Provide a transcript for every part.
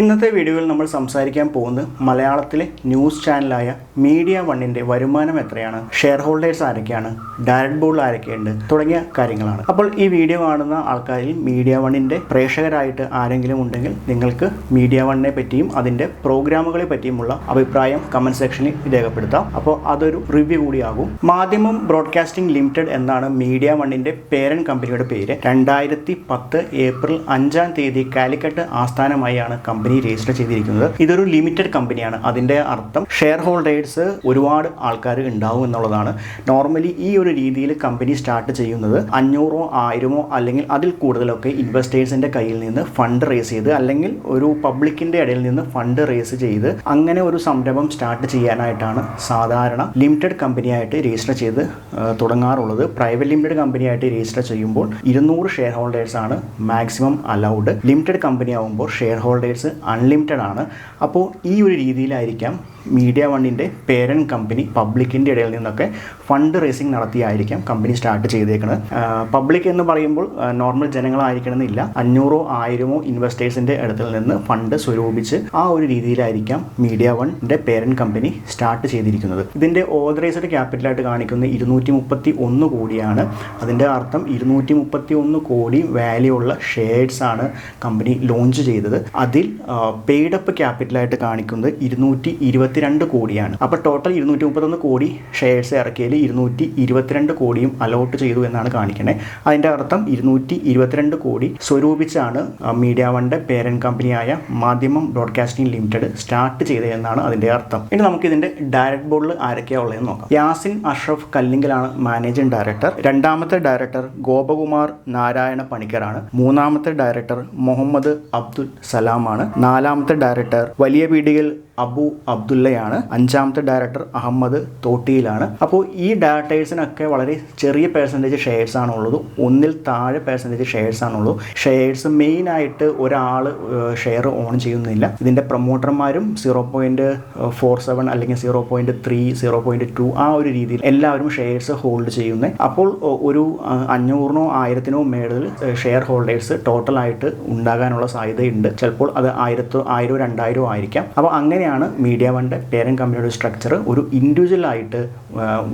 ഇന്നത്തെ വീഡിയോയിൽ നമ്മൾ സംസാരിക്കാൻ പോകുന്നത് മലയാളത്തിലെ ന്യൂസ് ചാനലായ മീഡിയ വണ്ണിന്റെ വരുമാനം എത്രയാണ്, ഷെയർ ഹോൾഡേഴ്സ് ആരൊക്കെയാണ്, ഡയറക്ട് ബോർഡ് ആരൊക്കെയുണ്ട് തുടങ്ങിയ കാര്യങ്ങളാണ്. അപ്പോൾ ഈ വീഡിയോ കാണുന്ന ആൾക്കാരിൽ മീഡിയ വണ്ണിന്റെ പ്രേക്ഷകരായിട്ട് ആരെങ്കിലും ഉണ്ടെങ്കിൽ നിങ്ങൾക്ക് മീഡിയ വണ്ണിനെ പറ്റിയും അതിന്റെ പ്രോഗ്രാമുകളെ പറ്റിയുമുള്ള അഭിപ്രായം കമന്റ് സെക്ഷനിൽ രേഖപ്പെടുത്താം. അപ്പോൾ അതൊരു റിവ്യൂ കൂടിയാകും. മാധ്യമം ബ്രോഡ്കാസ്റ്റിംഗ് ലിമിറ്റഡ് എന്നാണ് മീഡിയ വണ്ണിന്റെ പേരന്റ് കമ്പനിയുടെ പേര്. 2010 ഏപ്രിൽ 5-ാം തീയതി കാലിക്കറ്റ് ആസ്ഥാനമായാണ് കമ്പനി രജിസ്റ്റർ ചെയ്തിരിക്കുന്നത്. ഇതൊരു ലിമിറ്റഡ് കമ്പനിയാണ്. അതിന്റെ അർത്ഥം ഷെയർ ഹോൾഡേഴ്സ് ഒരുപാട് ആൾക്കാർ ഉണ്ടാവും എന്നുള്ളതാണ്. നോർമലി ഈ ഒരു രീതിയിൽ കമ്പനി സ്റ്റാർട്ട് ചെയ്യുന്നത് 500 1000 അല്ലെങ്കിൽ അതിൽ കൂടുതലൊക്കെ ഇൻവെസ്റ്റേഴ്സിന്റെ കയ്യിൽ നിന്ന് ഫണ്ട് റേസ് ചെയ്ത് അല്ലെങ്കിൽ ഒരു പബ്ലിക്കിന്റെ ഇടയിൽ നിന്ന് ഫണ്ട് റേസ് ചെയ്ത് അങ്ങനെ ഒരു സംരംഭം സ്റ്റാർട്ട് ചെയ്യാനായിട്ടാണ് സാധാരണ ലിമിറ്റഡ് കമ്പനിയായിട്ട് രജിസ്റ്റർ ചെയ്ത് തുടങ്ങാറുള്ളത്. പ്രൈവറ്റ് ലിമിറ്റഡ് കമ്പനിയായിട്ട് രജിസ്റ്റർ ചെയ്യുമ്പോൾ 200 ഷെയർ ഹോൾഡേഴ്സ് ആണ് മാക്സിമം അലൗഡ്. ലിമിറ്റഡ് കമ്പനി ആകുമ്പോൾ ഷെയർ ഹോൾഡേഴ്സ് അൺലിമിറ്റഡ് ആണ്. അപ്പോൾ ഈ ഒരു രീതിയിലായിരിക്കാം മീഡിയ വണ്ണിൻ്റെ പേരന്റ് കമ്പനി പബ്ലിക്കിൻ്റെ ഇടയിൽ നിന്നൊക്കെ ഫണ്ട് റേസിംഗ് നടത്തിയായിരിക്കാം കമ്പനി സ്റ്റാർട്ട് ചെയ്തേക്കുന്നത്. പബ്ലിക് എന്ന് പറയുമ്പോൾ നോർമൽ ജനങ്ങളായിരിക്കണമെന്നില്ല. 500 1000 ഇൻവെസ്റ്റേഴ്സിൻ്റെ ഇടത്തിൽ നിന്ന് ഫണ്ട് സ്വരൂപിച്ച് ആ ഒരു രീതിയിലായിരിക്കാം മീഡിയ വണ്ണിൻ്റെ പേരന്റ് കമ്പനി സ്റ്റാർട്ട് ചെയ്തിരിക്കുന്നത്. ഇതിൻ്റെ ഓതറൈസ്ഡ് ക്യാപിറ്റലായിട്ട് കാണിക്കുന്ന 231 കോടിയാണ്. അതിൻ്റെ അർത്ഥം 231 കോടി വാല്യൂ ഉള്ള ഷെയർസ് ആണ് കമ്പനി ലോഞ്ച് ചെയ്തത്. അതിൽ പെയ്ഡപ്പ് ക്യാപിറ്റലായിട്ട് കാണിക്കുന്നത് 222 കോടിയാണ്. അപ്പോൾ ടോട്ടൽ 231 കോടി ഷെയർസ് ഇറക്കിയതിൽ 222 കോടിയും അലോട്ട് ചെയ്തു എന്നാണ് കാണിക്കുന്നത്. അതിൻ്റെ അർത്ഥം 222 കോടി സ്വരൂപിച്ചാണ് മീഡിയ വണ്ണിൻ്റെ പേരന്റ് കമ്പനിയായ മാധ്യമം ബ്രോഡ്കാസ്റ്റിംഗ് ലിമിറ്റഡ് സ്റ്റാർട്ട് ചെയ്തതെന്നാണ് അതിൻ്റെ അർത്ഥം. ഇനി നമുക്ക് ഇതിൻ്റെ ഡയറക്ട് ബോർഡിൽ ആരൊക്കെയാണ് ഉള്ളതെന്ന് നോക്കാം. യാസിൻ അഷ്റഫ് കല്ലിങ്കലാണ് മാനേജിംഗ് ഡയറക്ടർ. രണ്ടാമത്തെ ഡയറക്ടർ ഗോപകുമാർ നാരായണ പണിക്കറാണ്. മൂന്നാമത്തെ ഡയറക്ടർ മുഹമ്മദ് അബ്ദുൽ സലാമാണ്. നാലാമത്തെ ഡയറക്ടർ വലിയ പീടികയിൽ അബു അബ്ദുള്ളയാണ്. അഞ്ചാമത്തെ ഡയറക്ടർ അഹമ്മദ് തോട്ടിയിലാണ്. അപ്പോൾ ഈ ഡയറക്ടേഴ്സിനൊക്കെ വളരെ ചെറിയ പെർസെൻറ്റേജ് ഷെയർസ് ആണുള്ളത്. ഒന്നിൽ താഴെ പെർസെൻറ്റേജ് ഷെയർസ് ആണുള്ളൂ. ഷെയർസ് മെയിനായിട്ട് ഒരാൾ ഷെയർ ഓൺ ചെയ്യുന്നില്ല. ഇതിൻ്റെ പ്രൊമോട്ടർമാരും 0.47 അല്ലെങ്കിൽ 0.3 0.2 ആ ഒരു രീതിയിൽ എല്ലാവരും ഷെയർസ് ഹോൾഡ് ചെയ്യുന്നത്. അപ്പോൾ ഒരു 500 1000 മേളിൽ ഷെയർ ഹോൾഡേഴ്സ് ടോട്ടലായിട്ട് ഉണ്ടാകാനുള്ള സാധ്യതയുണ്ട്. ചിലപ്പോൾ അത് 1000 2000 ആയിരിക്കാം. അപ്പോൾ അങ്ങനെ മീഡിയ വണ്ണിൻ്റെ പേരന്റ് കമ്പനിയുടെ സ്ട്രക്ചർ. ഒരു ഇൻഡിവിജ്വൽ ആയിട്ട്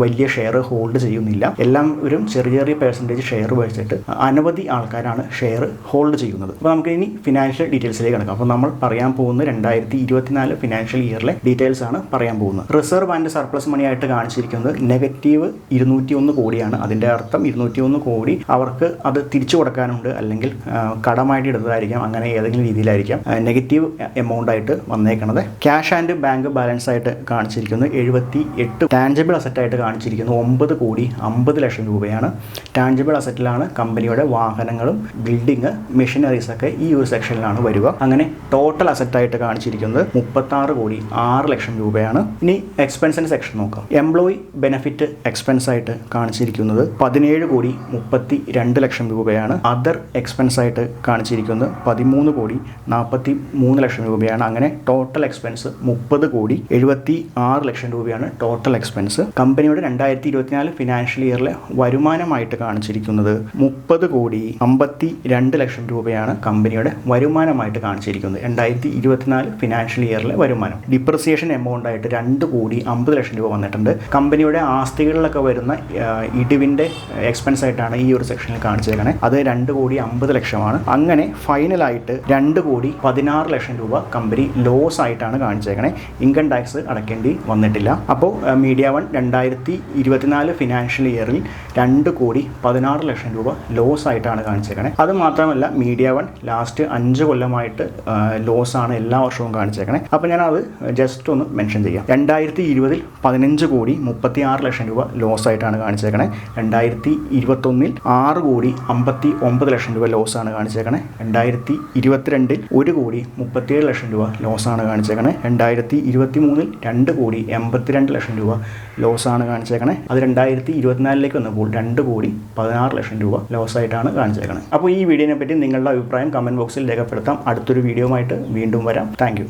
വലിയ ഷെയർ ഹോൾഡ് ചെയ്യുന്നില്ല. എല്ലാവരും ചെറിയ ചെറിയ പെർസെൻറ്റേജ് ഷെയർ വെച്ചിട്ട് അനവധി ആൾക്കാരാണ് ഷെയർ ഹോൾഡ് ചെയ്യുന്നത്. അപ്പോൾ നമുക്ക് ഇനി ഫിനാൻഷ്യൽ ഡീറ്റെയിൽസിലേക്ക് കിടക്കാം. അപ്പോൾ നമ്മൾ പറയാൻ പോകുന്നത് 2024 ഫിനാൻഷ്യൽ ഇയറിലെ ഡീറ്റെയിൽസ് ആണ് പറയാൻ പോകുന്നത്. റിസർവ് ആൻഡ് സർപ്ലസ് മണി ആയിട്ട് കാണിച്ചിരിക്കുന്നത് -201 കോടിയാണ്. അതിൻ്റെ അർത്ഥം 201 കോടി അവർക്ക് അത് തിരിച്ചു കൊടുക്കാനുണ്ട്, അല്ലെങ്കിൽ കടമായിട്ട് എടുത്തതായിരിക്കാം. അങ്ങനെ ഏതെങ്കിലും രീതിയിലായിരിക്കാം നെഗറ്റീവ് എമൗണ്ട് ആയിട്ട് വന്നേക്കുന്നത്. ക്യാഷ് ആൻഡ് ബാങ്ക് ബാലൻസ് ആയിട്ട് കാണിച്ചിരിക്കുന്നത് 78. ടാൻജിബിൾ അസറ്റ് ആയിട്ട് കാണിച്ചിരിക്കുന്നത് 9 കോടി 50 ലക്ഷം രൂപയാണ്. ടാൻജിബിൾ അസറ്റിലാണ് കമ്പനിയുടെ വാഹനങ്ങളും ബിൽഡിംഗ് മെഷീനറീസ് ഒക്കെ ഈ ഒരു സെക്ഷനിലാണ് വരിക. അങ്ങനെ ടോട്ടൽ അസറ്റ് ആയിട്ട് കാണിച്ചിരിക്കുന്നത് 36 കോടി 6 ലക്ഷം രൂപയാണ്. ഇനി എക്സ്പെൻസിൻ്റെ സെക്ഷൻ നോക്കാം. എംപ്ലോയി ബെനിഫിറ്റ് എക്സ്പെൻസ് ആയിട്ട് കാണിച്ചിരിക്കുന്നത് 17 കോടി 32 ലക്ഷം രൂപയാണ്. അതർ എക്സ്പെൻസ് ആയിട്ട് കാണിച്ചിരിക്കുന്നത് 13 കോടി 43 ലക്ഷം രൂപയാണ്. അങ്ങനെ ടോട്ടൽ എക്സ്പെൻസ് 30 കോടി 76 ലക്ഷം രൂപയാണ് ടോട്ടൽ എക്സ്പെൻസ്. കമ്പനിയുടെ 2024 ഫിനാൻഷ്യൽ ഇയറിലെ വരുമാനമായിട്ട് കാണിച്ചിരിക്കുന്നത് 30 കോടി 52 ലക്ഷം രൂപയാണ് കമ്പനിയുടെ വരുമാനമായിട്ട് കാണിച്ചിരിക്കുന്നത്. 2024 ഫിനാൻഷ്യൽ ഇയറിലെ വരുമാനം. ഡിപ്രിസിയേഷൻ എമൗണ്ട് ആയിട്ട് 2 കോടി 50 ലക്ഷം രൂപ വന്നിട്ടുണ്ട്. കമ്പനിയുടെ ആസ്തികളിലൊക്കെ വരുന്ന ഇടിവിൻ്റെ എക്സ്പെൻസ് ആയിട്ടാണ് ഈ ഒരു സെക്ഷനിൽ കാണിച്ചേക്കണേ. അത് 2 കോടി 50 ലക്ഷമാണ്. അങ്ങനെ ഫൈനലായിട്ട് 2 കോടി 16 ലക്ഷം രൂപ കമ്പനി ലോസ് ആയിട്ടാണ് കാണിച്ചേക്കണേ. ഇൻകം ടാക്സ് അടയ്ക്കേണ്ടി വന്നിട്ടില്ല. അപ്പോൾ മീഡിയ വൺ 2024 ഫിനാൻഷ്യൽ ഇയറിൽ 2 കോടി 16 ലക്ഷം രൂപ ലോസ് ആയിട്ടാണ് കാണിച്ചേക്കണേ. അത് മാത്രമല്ല മീഡിയ വൺ ലാസ്റ്റ് 5 കൊല്ലമായിട്ട് ലോസ് ആണ് എല്ലാ വർഷവും കാണിച്ചേക്കണേ. അപ്പോൾ ഞാനത് ജസ്റ്റ് ഒന്ന് മെൻഷൻ ചെയ്യാം. 2020 15 കോടി 36 ലക്ഷം രൂപ ലോസ് ആയിട്ടാണ് കാണിച്ചേക്കണേ. 2021 6 കോടി 59 ലക്ഷം രൂപ ലോസ് ആണ് കാണിച്ചേക്കണേ. 2022 1 കോടി 37 ലക്ഷം രൂപ ലോസ് ആണ് കാണിച്ചേക്കണേ. 2023 2 കോടി 82 ലക്ഷം രൂപ ലോസ് ആണ് കാണിച്ചേക്കണേ. അത് 2024 വന്നപ്പോൾ 2 കോടി 16 ലക്ഷം രൂപ ലോസ് ആയിട്ടാണ് കാണിച്ചേക്കണേ. അപ്പോൾ ഈ വീഡിയോനെ പറ്റി നിങ്ങളുടെ അഭിപ്രായം കമൻറ്റ് ബോക്സിൽ രേഖപ്പെടുത്താം. അടുത്തൊരു വീഡിയോയുമായിട്ട് വീണ്ടും വരാം. Thank you.